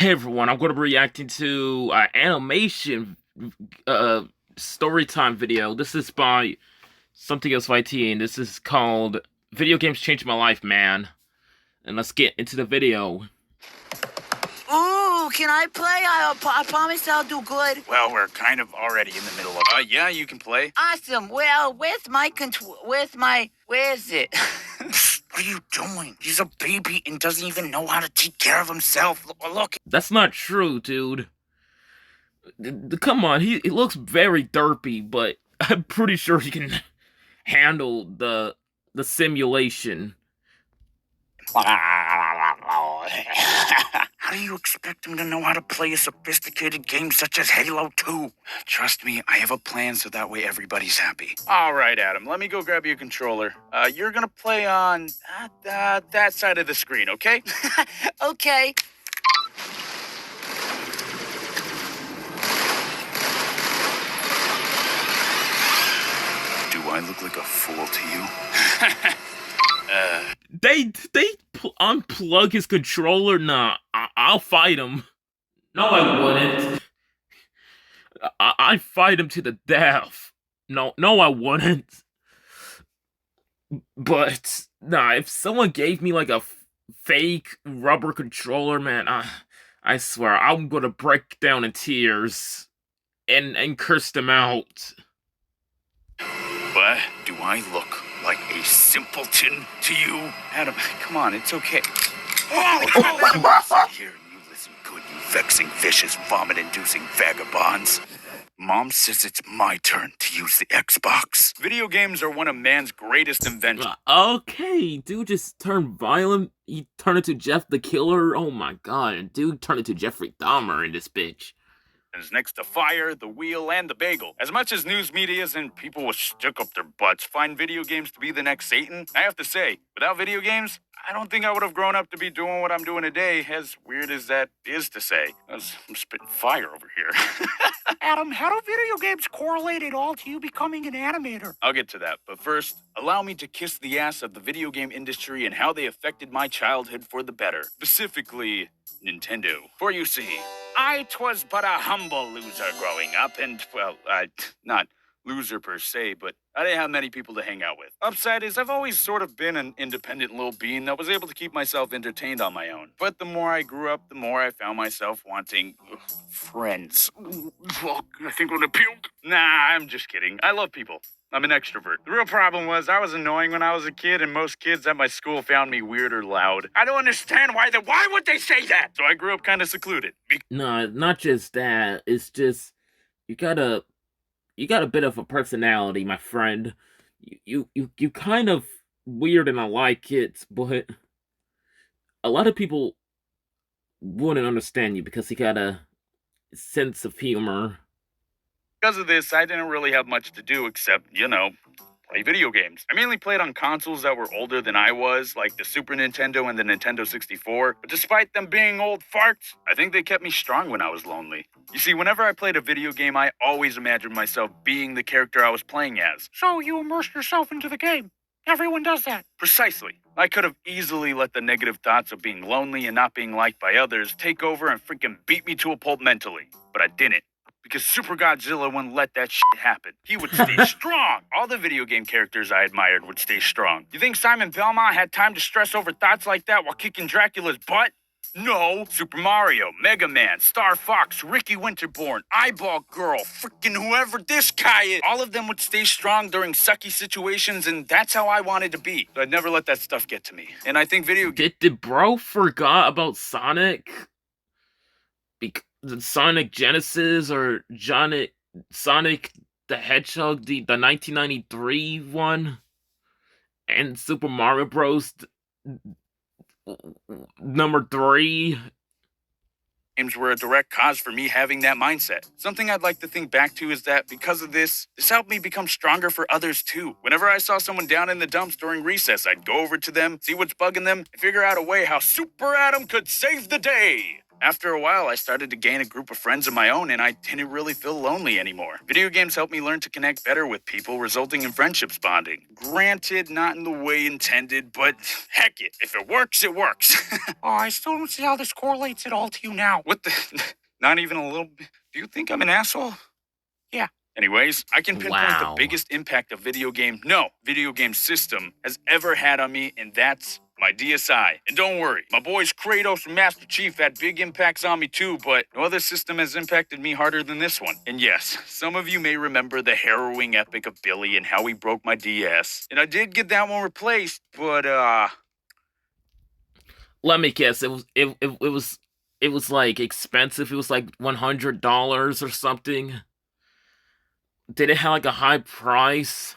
Hey everyone, I'm going to be reacting to animation story time video. This is by something else YT, and this is called Video Games Changed My Life, man. And let's get into the video. Ooh, can I play? I promise I'll do good. Well, we're kind of already in the middle of... yeah, you can play. Awesome. Well, where's it? What are you doing? He's a baby and doesn't even know how to take care of himself. Look. That's not true, dude. Come on, he looks very derpy, but I'm pretty sure he can handle the simulation. How do you expect him to know how to play a sophisticated game such as Halo 2? Trust me, I have a plan so that way everybody's happy. All right, Adam, let me go grab you a controller. You're gonna play on that side of the screen, okay? Okay. Do I look like a fool to you? They unplug his controller? Nah, I'll fight him. No, I wouldn't. I'd fight him to the death. No, I wouldn't. But, nah, if someone gave me like a fake rubber controller, man, I swear, I'm gonna break down in tears and curse them out. But do I look like a simpleton to you? Adam, come on, it's okay. Here, you listen good, you vexing, vicious, vomit-inducing vagabonds. Mom says it's my turn to use the Xbox. Video games are one of man's greatest inventions. Okay, dude just turned violent. He turned into Jeff the Killer. Oh my god, dude turned into Jeffrey Dahmer in this bitch. Next to fire, the wheel, and the bagel. As much as news medias and people with stick up their butts find video games to be the next Satan, I have to say, without video games, I don't think I would have grown up to be doing what I'm doing today, as weird as that is to say. I'm spitting fire over here. Adam, how do video games correlate at all to you becoming an animator? I'll get to that, but first, allow me to kiss the ass of the video game industry and how they affected my childhood for the better. Specifically, Nintendo. For you see, I 'twas but a humble loser growing up, and, well, not loser per se, but I didn't have many people to hang out with. Upside is I've always sort of been an independent little bean that was able to keep myself entertained on my own. But the more I grew up, the more I found myself wanting friends. I think I'm gonna puke. Nah, I'm just kidding. I love people. I'm an extrovert. The real problem was I was annoying when I was a kid, and most kids at my school found me weird or loud. I don't understand why would they say that? So I grew up kind of secluded. No, not just that. It's just you got a bit of a personality, my friend. You kind of weird and I like it, but a lot of people wouldn't understand you because you got a sense of humor. Because of this, I didn't really have much to do except, play video games. I mainly played on consoles that were older than I was, like the Super Nintendo and the Nintendo 64. But despite them being old farts, I think they kept me strong when I was lonely. You see, whenever I played a video game, I always imagined myself being the character I was playing as. So you immersed yourself into the game. Everyone does that. Precisely. I could have easily let the negative thoughts of being lonely and not being liked by others take over and freaking beat me to a pulp mentally. But I didn't. Because Super Godzilla wouldn't let that shit happen. He would stay strong. All the video game characters I admired would stay strong. You think Simon Belmont had time to stress over thoughts like that while kicking Dracula's butt? No. Super Mario, Mega Man, Star Fox, Ricky Winterborn, Eyeball Girl, freaking whoever this guy is. All of them would stay strong during sucky situations, and that's how I wanted to be. So I'd never let that stuff get to me. And I think video games... Did bro forgot about Sonic? The Sonic Genesis or Sonic the Hedgehog, the 1993 one, and Super Mario Bros. Number 3. Games were a direct cause for me having that mindset. Something I'd like to think back to is that because of this helped me become stronger for others too. Whenever I saw someone down in the dumps during recess, I'd go over to them, see what's bugging them, and figure out a way how Super Adam could save the day. After a while, I started to gain a group of friends of my own, and I didn't really feel lonely anymore. Video games helped me learn to connect better with people, resulting in friendships bonding. Granted, not in the way intended, but heck it. If it works, it works. Oh, I still don't see how this correlates at all to you now. What the? Not even a little bit? Do you think I'm an asshole? Yeah. Anyways, I can pinpoint the Wow. biggest impact a video game system has ever had on me, and that's my DSI. And don't worry, my boys Kratos and Master Chief had big impacts on me too, but no other system has impacted me harder than this one. And yes, some of you may remember the harrowing epic of Billy and how he broke my DS. And I did get that one replaced, but Let me guess. It was like expensive. It was like $100 or something. Did it have like a high price?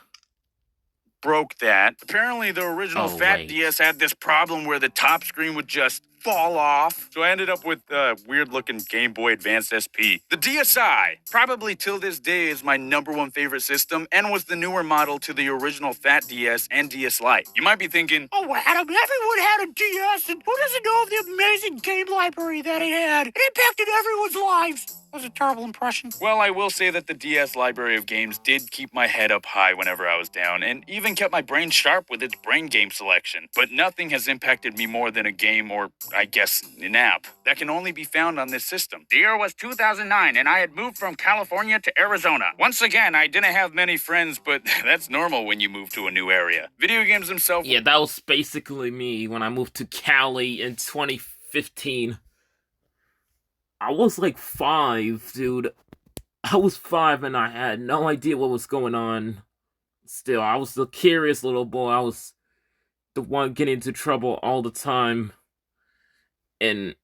broke that. Apparently, the original Oh, Fat wait. DS had this problem where the top screen would just fall off. So I ended up with a weird-looking Game Boy Advanced SP. The DSi, probably till this day, is my #1 favorite system and was the newer model to the original Fat DS and DS Lite. You might be thinking, Oh, Adam, everyone had a DS, and who doesn't know of the amazing game library that it had? It impacted everyone's lives. That was a terrible impression. well, I will say that the DS library of games did keep my head up high whenever I was down, and even kept my brain sharp with its brain game selection. But nothing has impacted me more than a game, or I guess an app, that can only be found on this system. The year was 2009, and I had moved from California to Arizona. Once again, I didn't have many friends, but that's normal when you move to a new area. Video games themselves... Yeah, that was basically me when I moved to Cali in 2015. I was like 5, dude. I was 5 and I had no idea what was going on. Still, I was the curious little boy. I was the one getting into trouble all the time. And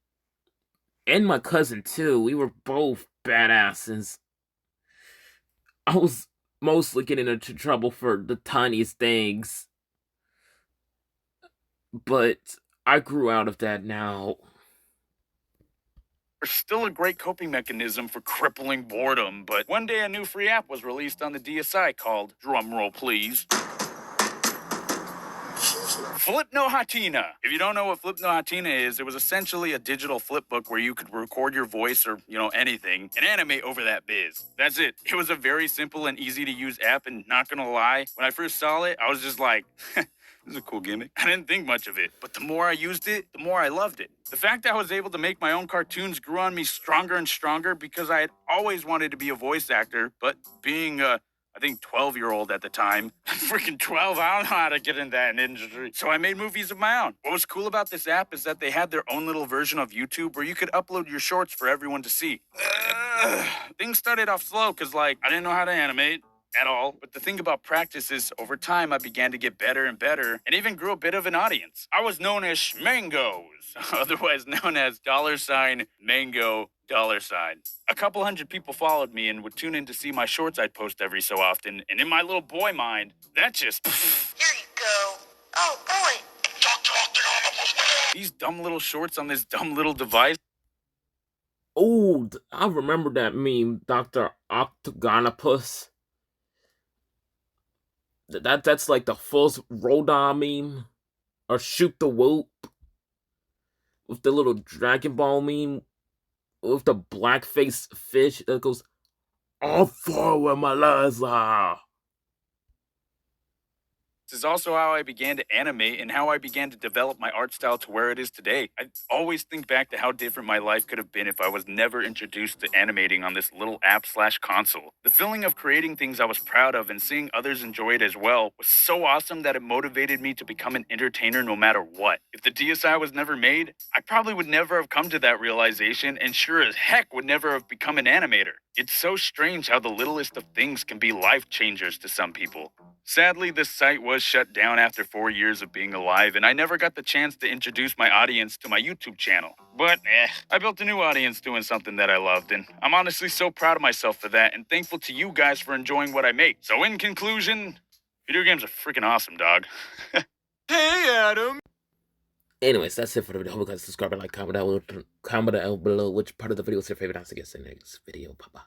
my cousin too. We were both badasses. I was mostly getting into trouble for the tiniest things. But I grew out of that now. are still a great coping mechanism for crippling boredom, but one day a new free app was released on the DSi called, drumroll please, Flipnohatina. If you don't know what Flipnohatina is, it was essentially a digital flip book where you could record your voice or, anything and animate over that biz. That's it. It was a very simple and easy to use app, and not gonna lie, when I first saw it, I was just like, this is a cool gimmick. I didn't think much of it, but the more I used it, the more I loved it. The fact that I was able to make my own cartoons grew on me stronger and stronger because I had always wanted to be a voice actor, but being I think 12-year-old at the time. Freaking 12, I don't know how to get in that industry. So I made movies of my own. What was cool about this app is that they had their own little version of YouTube where you could upload your shorts for everyone to see. Things started off slow because, I didn't know how to animate at all. But the thing about practice is, over time, I began to get better and better and even grew a bit of an audience. I was known as Schmangos, otherwise known as $Mango $. A couple hundred people followed me and would tune in to see my shorts I'd post every so often, and in my little boy mind, that just... Here you go. Oh, boy. These dumb little shorts on this dumb little device. Oh, I remember that meme, Dr. Octagonopus. That's like the first Rodon meme. Or Shoot the Whoop. With the little Dragon Ball meme. With the blackface fish that goes, I'll follow my laser. This is also how I began to animate and how I began to develop my art style to where it is today. I always think back to how different my life could have been if I was never introduced to animating on this little app/console. The feeling of creating things I was proud of and seeing others enjoy it as well was so awesome that it motivated me to become an entertainer no matter what. If the DSi was never made, I probably would never have come to that realization, and sure as heck would never have become an animator. It's so strange how the littlest of things can be life changers to some people. Sadly, this site was shut down after 4 years of being alive, and I never got the chance to introduce my audience to my YouTube channel. But, I built a new audience doing something that I loved, and I'm honestly so proud of myself for that, and thankful to you guys for enjoying what I make. So in conclusion, video games are freaking awesome, dog. Hey, Adam! Anyways, that's it for the video. Hope you guys subscribe and like, comment down below which part of the video is your favorite. I'll see you guys in the next video. Bye-bye.